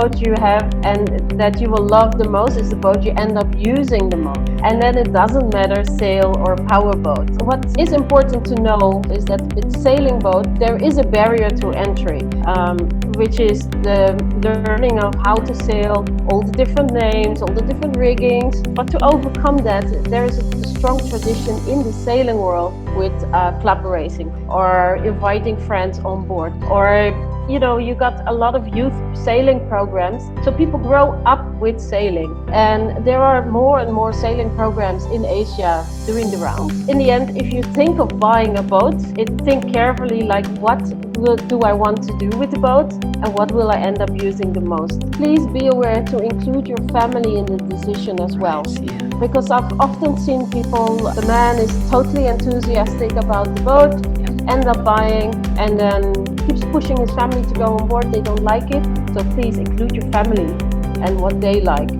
boat you have and that you will love the most is the boat you end up using the most. And then it doesn't matter sail or powerboat. What is important to know is that with sailing boat, there is a barrier to entry, which is the learning of how to sail, all the different names, all the different riggings. But to overcome that, there is a strong tradition in the sailing world with club racing or inviting friends on board, or you got a lot of youth sailing programs, so people grow up with sailing, and there are more and more sailing programs in Asia doing the rounds. In the end, if you think of buying a boat, think carefully, like, what do I want to do with the boat and what will I end up using the most. Please be aware to include your family in the decision as well. Because I've often seen people, the man is totally enthusiastic about the boat, end up buying, and then keeps pushing his family to go on board. They don't like it, so please include your family and what they like.